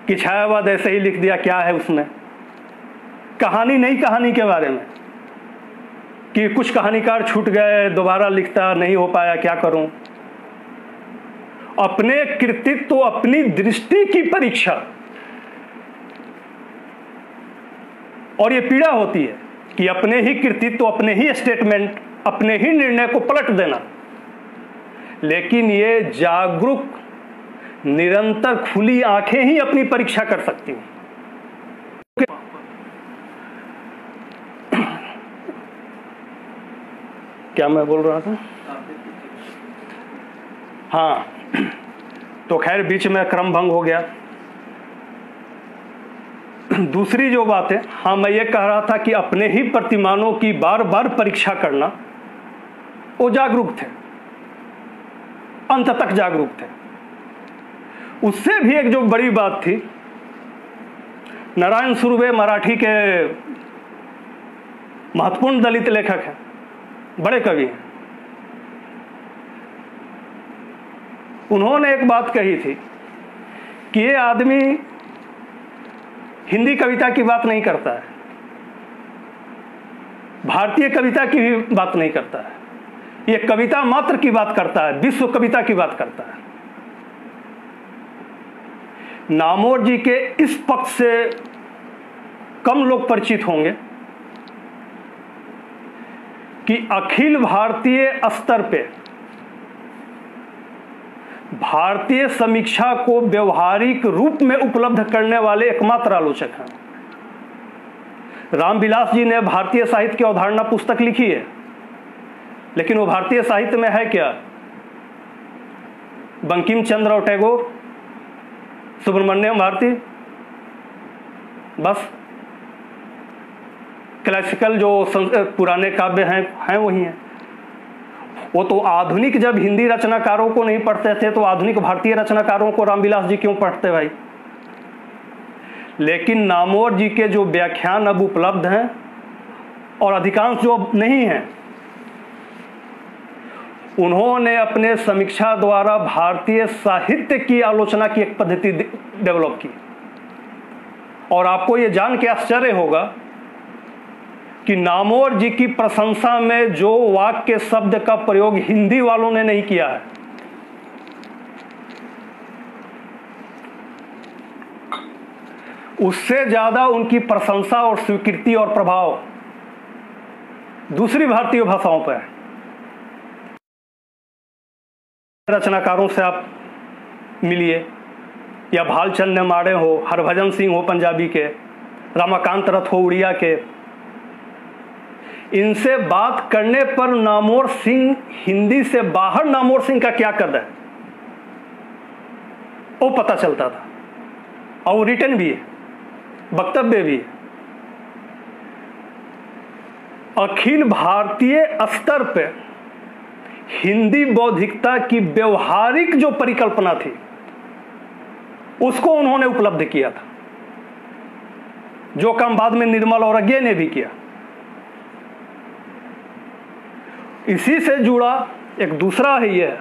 कि छायावाद ऐसे ही लिख दिया, क्या है उसमें। कहानी नई कहानी के बारे में कि कुछ कहानीकार छूट गए, दोबारा लिखता नहीं हो पाया, क्या करूं। अपने कृतित्व, अपनी दृष्टि की परीक्षा, और ये पीड़ा होती है कि अपने ही कृतित्व, अपने ही स्टेटमेंट, अपने ही निर्णय को पलट देना। लेकिन ये जागरूक, निरंतर खुली आंखें ही अपनी परीक्षा कर सकती हैं। क्या मैं बोल रहा था? हाँ, तो खैर बीच में क्रम भंग हो गया। दूसरी जो बात है, हाँ, मैं ये कह रहा था कि अपने ही प्रतिमानों की बार बार परीक्षा करना, वो जागरूक थे, अंत तक जागरूक थे। उससे भी एक जो बड़ी बात थी, नारायण सुर्वे मराठी के महत्वपूर्ण दलित लेखक हैं, बड़े कवि हैं। उन्होंने एक बात कही थी कि ये आदमी हिंदी कविता की बात नहीं करता है, भारतीय कविता की भी बात नहीं करता है, ये कविता मात्र की बात करता है, विश्व कविता की बात करता है। नामवर जी के इस पक्ष से कम लोग परिचित होंगे कि अखिल भारतीय स्तर पे भारतीय समीक्षा को व्यवहारिक रूप में उपलब्ध करने वाले एकमात्र आलोचक हैं। रामविलास जी ने भारतीय साहित्य की अवधारणा पुस्तक लिखी है, लेकिन वो भारतीय साहित्य में है क्या? बंकिम चंद्र और टैगोर, सुब्रमण्यम भारती, बस क्लासिकल जो पुराने काव्य हैं वही हैं। वो तो आधुनिक जब हिंदी रचनाकारों को नहीं पढ़ते थे तो आधुनिक भारतीय रचनाकारों को रामविलास जी क्यों पढ़ते भाई? लेकिन नामवर जी के जो व्याख्यान अब उपलब्ध हैं और अधिकांश जो नहीं हैं, उन्होंने अपने समीक्षा द्वारा भारतीय साहित्य की आलोचना की एक पद्धति डेवलप की। और आपको ये जान के आश्चर्य होगा कि नामवर जी की प्रशंसा में जो वाक्य शब्द का प्रयोग हिंदी वालों ने नहीं किया है, उससे ज्यादा उनकी प्रशंसा और स्वीकृति और प्रभाव दूसरी भारतीय भाषाओं पर है। रचनाकारों से आप मिलिए, या भालचंद नेमाड़े हो, हरभजन सिंह हो पंजाबी के, रमाकांत रथ हो उड़िया के, इनसे बात करने पर नामवर सिंह हिंदी से बाहर नामवर सिंह का क्या कद है वो पता चलता था, और वो रिटर्न भी है, वक्तव्य भी है। अखिल भारतीय स्तर पे हिंदी बौद्धिकता की व्यवहारिक जो परिकल्पना थी उसको उन्होंने उपलब्ध किया था, जो काम बाद में निर्मल और अज्ञे ने भी किया। इसी से जुड़ा एक दूसरा है यह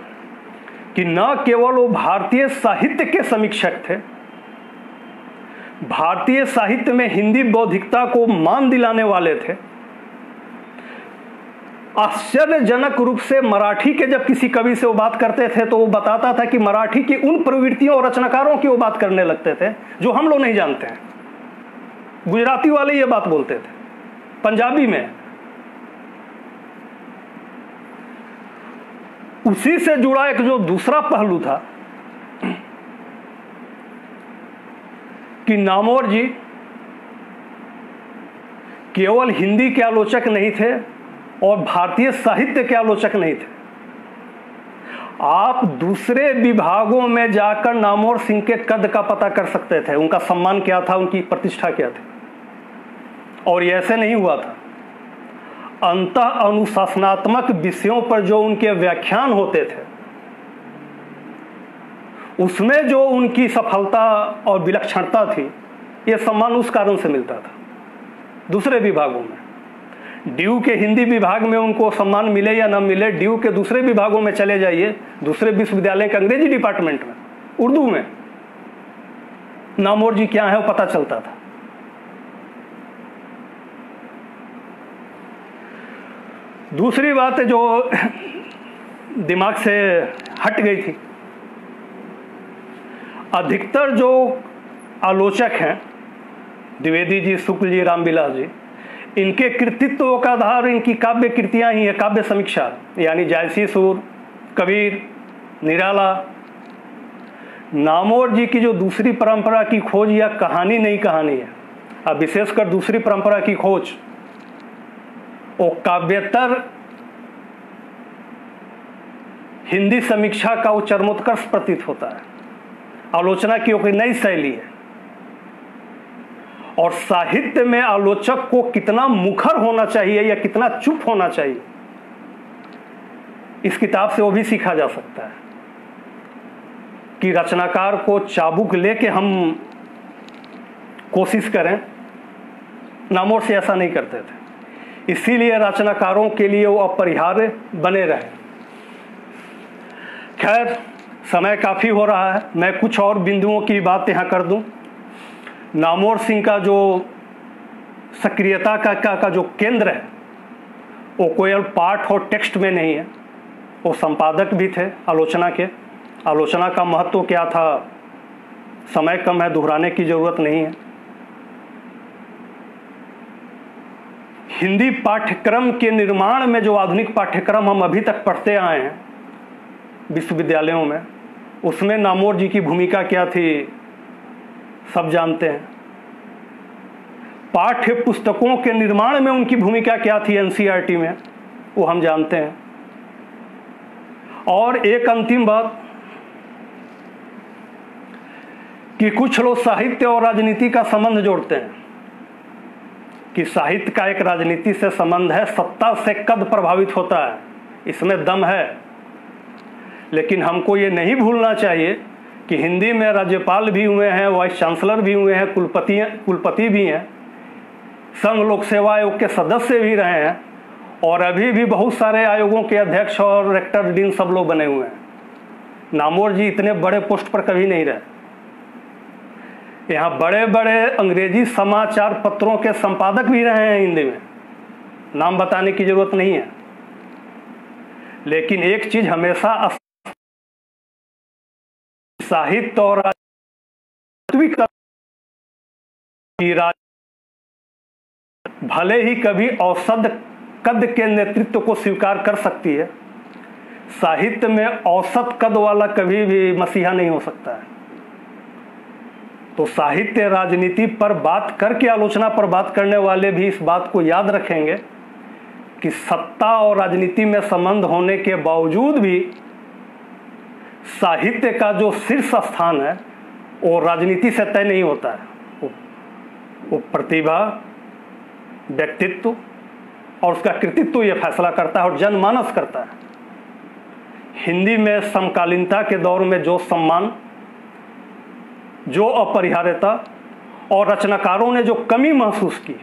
कि न केवल वो भारतीय साहित्य के समीक्षक थे, भारतीय साहित्य में हिंदी बौद्धिकता को मान दिलाने वाले थे। आश्चर्यजनक रूप से मराठी के जब किसी कवि से वो बात करते थे तो वो बताता था कि मराठी की उन प्रवृत्तियों और रचनाकारों की वो बात करने लगते थे जो हम लोग नहीं जानते हैं। गुजराती वाले ये बात बोलते थे, पंजाबी में। उसी से जुड़ा एक जो दूसरा पहलू था कि नामवर जी केवल हिंदी के आलोचक नहीं थे और भारतीय साहित्य के आलोचक नहीं थे। आप दूसरे विभागों में जाकर नामवर सिंह के कद का पता कर सकते थे, उनका सम्मान क्या था, उनकी प्रतिष्ठा क्या थी। और ये ऐसे नहीं हुआ था। अंतः अनुशासनात्मक विषयों पर जो उनके व्याख्यान होते थे उसमें जो उनकी सफलता और विलक्षणता थी ये सम्मान उस कारण से मिलता था। दूसरे विभागों में ड्यू के हिंदी विभाग में उनको सम्मान मिले या न मिले, ड्यू के दूसरे विभागों में चले जाइए, दूसरे विश्वविद्यालय के अंग्रेजी डिपार्टमेंट में, उर्दू में नामोर जी क्या है वो पता चलता था। दूसरी बात जो दिमाग से हट गई थी, अधिकतर जो आलोचक हैं, द्विवेदी जी, शुक्ल जी, रामविलास जी, इनके कृतित्व का आधार इनकी काव्य कृतियां ही है, काव्य समीक्षा, यानी जायसी सूर, कबीर, निराला। नामोर जी की जो दूसरी परंपरा की खोज या कहानी नई कहानी है, अब विशेषकर दूसरी परंपरा की खोज, वो काव्यतर हिंदी समीक्षा का वो चरमोत्कर्ष प्रतीत होता है। आलोचना की कोई नई शैली है, और साहित्य में आलोचक को कितना मुखर होना चाहिए या कितना चुप होना चाहिए, इस किताब से वो भी सीखा जा सकता है कि रचनाकार को चाबुक लेके हम कोशिश करें। नामोर से ऐसा नहीं करते थे, इसीलिए रचनाकारों के लिए वो अपरिहार्य बने रहे। खैर, समय काफ़ी हो रहा है, मैं कुछ और बिंदुओं की बात यहाँ कर दूं। नामोर सिंह का जो सक्रियता का जो केंद्र है, वो कोई पाठ और टेक्स्ट में नहीं है, वो संपादक भी थे आलोचना के। आलोचना का महत्व क्या था, समय कम है, दोहराने की ज़रूरत नहीं है। हिंदी पाठ्यक्रम के निर्माण में जो आधुनिक पाठ्यक्रम हम अभी तक पढ़ते आए हैं विश्वविद्यालयों में, उसमें नामोर जी की भूमिका क्या थी सब जानते हैं। पाठ्य पुस्तकों के निर्माण में उनकी भूमिका क्या थी एनसीईआरटी में, वो हम जानते हैं। और एक अंतिम बात कि कुछ लोग साहित्य और राजनीति का संबंध जोड़ते हैं कि साहित्य का एक राजनीति से संबंध है, सत्ता से कद प्रभावित होता है, इसमें दम है। लेकिन हमको ये नहीं भूलना चाहिए कि हिंदी में राज्यपाल भी हुए हैं, वाइस चांसलर भी हुए हैं, कुलपति भी हैं, संघ लोक सेवा आयोग के सदस्य भी रहे हैं, और अभी भी बहुत सारे आयोगों के अध्यक्ष और रेक्टर, डीन सब लोग बने हुए हैं। नामोर जी इतने बड़े पोस्ट पर कभी नहीं रहे। यहाँ बड़े बड़े अंग्रेजी समाचार पत्रों के संपादक भी रहे हैं हिंदी में, नाम बताने की जरूरत नहीं है। लेकिन एक चीज हमेशा साहित्य और भले ही कभी औसत कद के नेतृत्व को स्वीकार कर सकती है, साहित्य में औसत कद वाला कभी भी मसीहा नहीं हो सकता है। तो साहित्य राजनीति पर बात करके आलोचना पर बात करने वाले भी इस बात को याद रखेंगे कि सत्ता और राजनीति में संबंध होने के बावजूद भी साहित्य का जो शीर्ष स्थान है वो राजनीति से तय नहीं होता है। वो प्रतिभा, व्यक्तित्व और उसका कृतित्व ये फैसला करता है और जनमानस करता है। हिंदी में समकालीनता के दौर में जो सम्मान, जो अपरिहार्यता और रचनाकारों ने जो कमी महसूस की,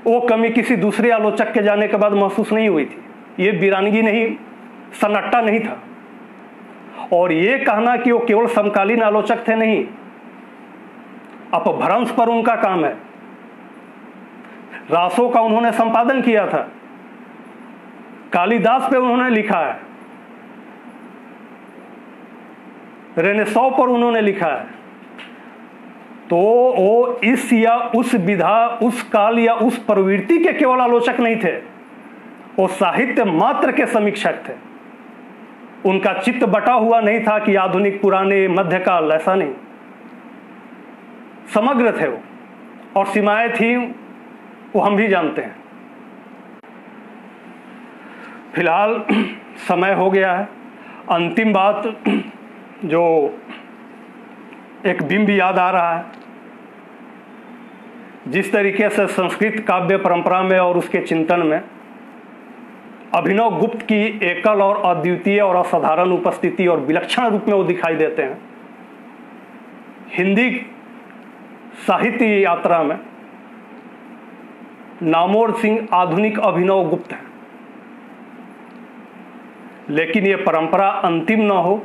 वो कमी किसी दूसरे आलोचक के जाने के बाद महसूस नहीं हुई थी। ये वीरानगी नहीं, सन्नाटा नहीं था। और ये कहना कि वो केवल समकालीन आलोचक थे, नहीं, अपभ्रंश पर उनका काम है। रासों का उन्होंने संपादन किया था, कालिदास पे उन्होंने लिखा है, रेनेसां पर उन्होंने लिखा है। तो वो इस या उस विधा, उस काल या उस प्रवृत्ति के केवल आलोचक नहीं थे, वो साहित्य मात्र के समीक्षक थे। उनका चित्त बटा हुआ नहीं था कि आधुनिक, पुराने, मध्यकाल, ऐसा नहीं, समग्र थे वो, और सीमाएं थी वो हम भी जानते हैं। फिलहाल समय हो गया है। अंतिम बात जो एक बिंब याद आ रहा है, जिस तरीके से संस्कृत काव्य परंपरा में और उसके चिंतन में अभिनव गुप्त की एकल और अद्वितीय और असाधारण उपस्थिति और विलक्षण रूप में वो दिखाई देते हैं, हिंदी साहित्य यात्रा में नामवर सिंह आधुनिक अभिनव गुप्त हैं, लेकिन ये परंपरा अंतिम न हो,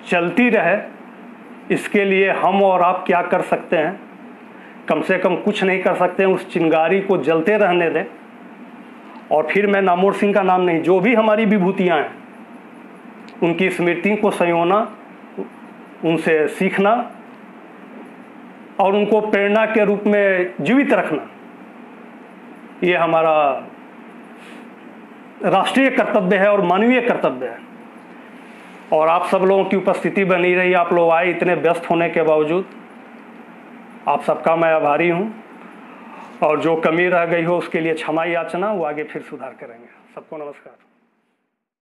चलती रहे, इसके लिए हम और आप क्या कर सकते हैं? कम से कम कुछ नहीं कर सकते हैं, उस चिंगारी को जलते रहने दें। और फिर मैं नामवर सिंह का नाम नहीं, जो भी हमारी विभूतियाँ हैं उनकी स्मृति को संजोना, उनसे सीखना और उनको प्रेरणा के रूप में जीवित रखना, ये हमारा राष्ट्रीय कर्तव्य है और मानवीय कर्तव्य है। और आप सब लोगों की उपस्थिति बनी रही, आप लोग आए इतने व्यस्त होने के बावजूद, आप सबका मैं आभारी हूँ। और जो कमी रह गई हो उसके लिए क्षमा याचना, वो आगे फिर सुधार करेंगे। सबको नमस्कार।